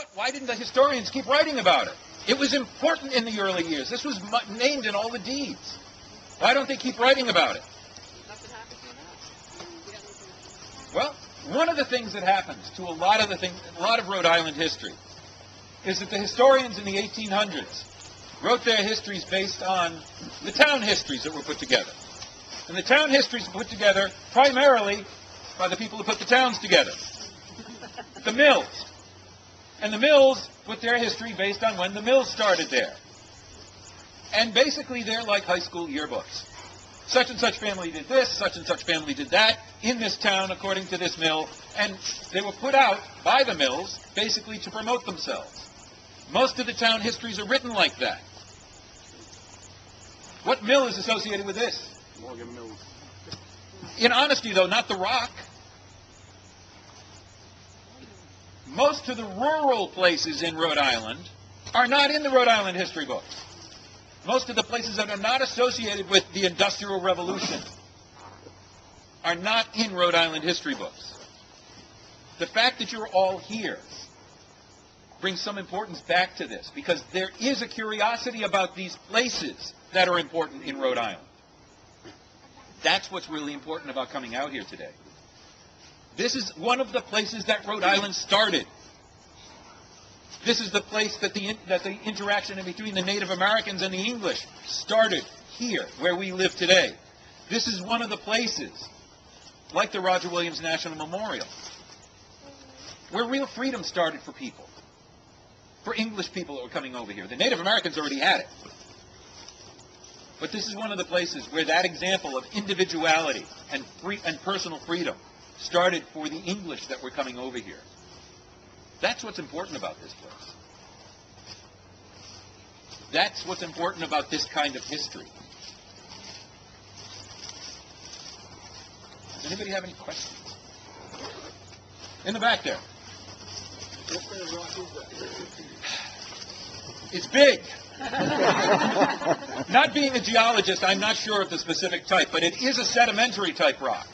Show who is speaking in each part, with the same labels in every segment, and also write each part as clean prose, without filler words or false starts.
Speaker 1: But why didn't the historians keep writing about it? It was important in the early years. This was named in all the deeds. Why don't they keep writing about it?
Speaker 2: Nothing happened to that.
Speaker 1: Well, one of the things that happens to a lot of Rhode Island history is that the historians in the 1800s wrote their histories based on the town histories that were put together. And the town histories were put together primarily by the people who put the towns together. The mills. And the mills put their history based on when the mills started there. And basically they're like high school yearbooks. Such and such family did this, such and such family did that, in this town according to this mill. And they were put out by the mills basically to promote themselves. Most of the town histories are written like that. What mill is associated with this?
Speaker 3: Morgan Mills.
Speaker 1: In honesty, though, not the Rock. Most of the rural places in Rhode Island are not in the Rhode Island history books. Most of the places that are not associated with the Industrial Revolution are not in Rhode Island history books. The fact that you're all here brings some importance back to this, because there is a curiosity about these places that are important in Rhode Island. That's what's really important about coming out here today. This is one of the places that Rhode Island started. This is the place that the interaction in between the Native Americans and the English started here, where we live today. This is one of the places, like the Roger Williams National Memorial, where real freedom started for people, for English people that were coming over here. The Native Americans already had it. But this is one of the places where that example of individuality and personal freedom started for the English that were coming over here. That's what's important about this place. That's what's important about this kind of history. Does anybody have any questions? In the back there.
Speaker 3: What kind of rock is that?
Speaker 1: It's big. Not being a geologist, I'm not sure of the specific type, but it is a sedimentary type rock.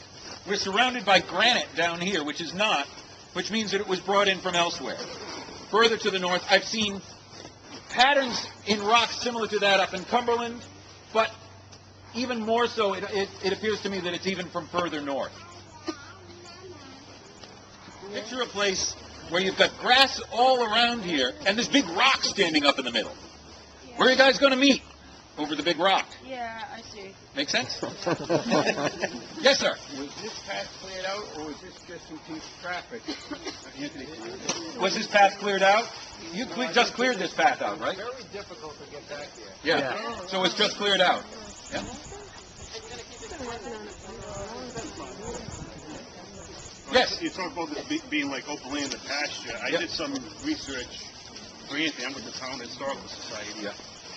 Speaker 1: We're surrounded by granite down here, which means that it was brought in from elsewhere. Further to the north, I've seen patterns in rocks similar to that up in Cumberland, but even more so, it appears to me that it's even from further north. Picture a place where you've got grass all around here, and this big rock standing up in the middle. Where are you guys going to meet? Over the big rock.
Speaker 2: Yeah, I see.
Speaker 1: Make sense? Yes, sir.
Speaker 3: Was this path cleared out, or was this just in case traffic?
Speaker 1: Was this path cleared out? You just cleared this path out, right?
Speaker 3: Very difficult to get back here.
Speaker 1: Yeah. So it's just cleared out. Yeah. Yes.
Speaker 4: You talk about this being like open land and pasture. I did some research for Anthony. I'm with the Town Historical Society.
Speaker 1: Yeah.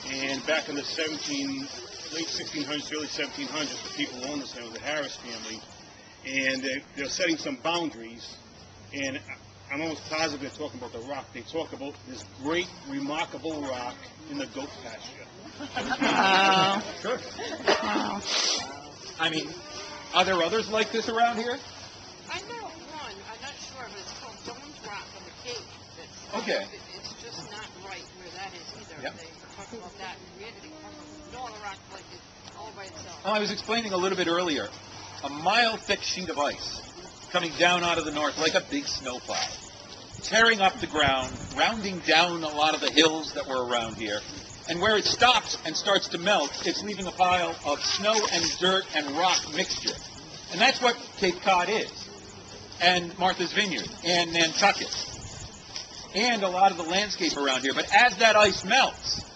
Speaker 4: And back in the late 1600s, early 1700s, the people who owned this land was the Harris family. And they're setting some boundaries. And I'm almost positive they're talking about the rock. They talk about this great, remarkable rock in the goat pasture.
Speaker 2: Wow.
Speaker 1: Sure.
Speaker 2: Wow.
Speaker 1: I mean, are there others like this around here?
Speaker 2: I know of one. I'm not sure, but it's called Jones Rock on the Cape.
Speaker 1: Okay.
Speaker 2: It's just not right where that is either.
Speaker 1: Yep.
Speaker 2: They talk about that. We had to know the rock like it all by itself.
Speaker 1: Oh, I was explaining a little bit earlier. A mile-thick sheet of ice coming down out of the north like a big snowplow, tearing up the ground, rounding down a lot of the hills that were around here. And where it stops and starts to melt, it's leaving a pile of snow and dirt and rock mixture. And that's what Cape Cod is, and Martha's Vineyard, and Nantucket, and a lot of the landscape around here. But as that ice melts,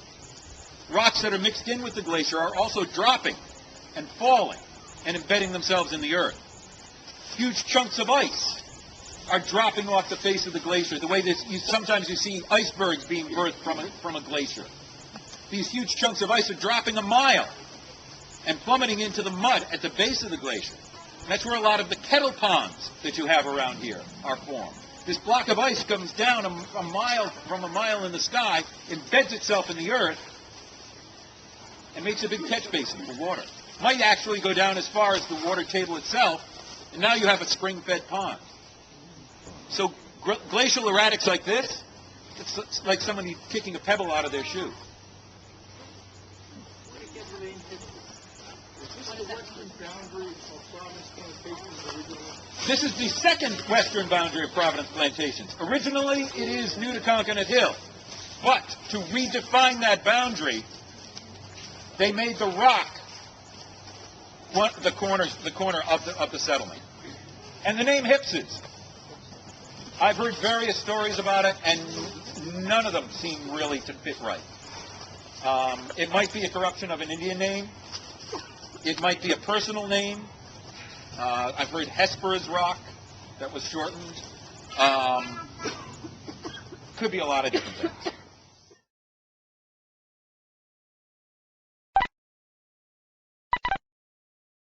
Speaker 1: rocks that are mixed in with the glacier are also dropping and falling and embedding themselves in the earth. Huge chunks of ice are dropping off the face of the glacier, the way sometimes you see icebergs being birthed from a glacier. These huge chunks of ice are dropping a mile and plummeting into the mud at the base of the glacier. And that's where a lot of the kettle ponds that you have around here are formed. This block of ice comes down a mile in the sky, embeds itself in the earth, and makes a big catch basin for water. Might actually go down as far as the water table itself, and now you have a spring-fed pond. So glacial erratics like this It's like somebody kicking a pebble out of their shoe. This is the second western boundary of Providence Plantations. Originally, it is New to Conconet Hill. But to redefine that boundary, they made the rock the corner of the settlement. And the name Hipses. I've heard various stories about it, and none of them seem really to fit right. It might be a corruption of an Indian name. It might be a personal name. I've heard Hesper's Rock that was shortened. Could be a lot of different things.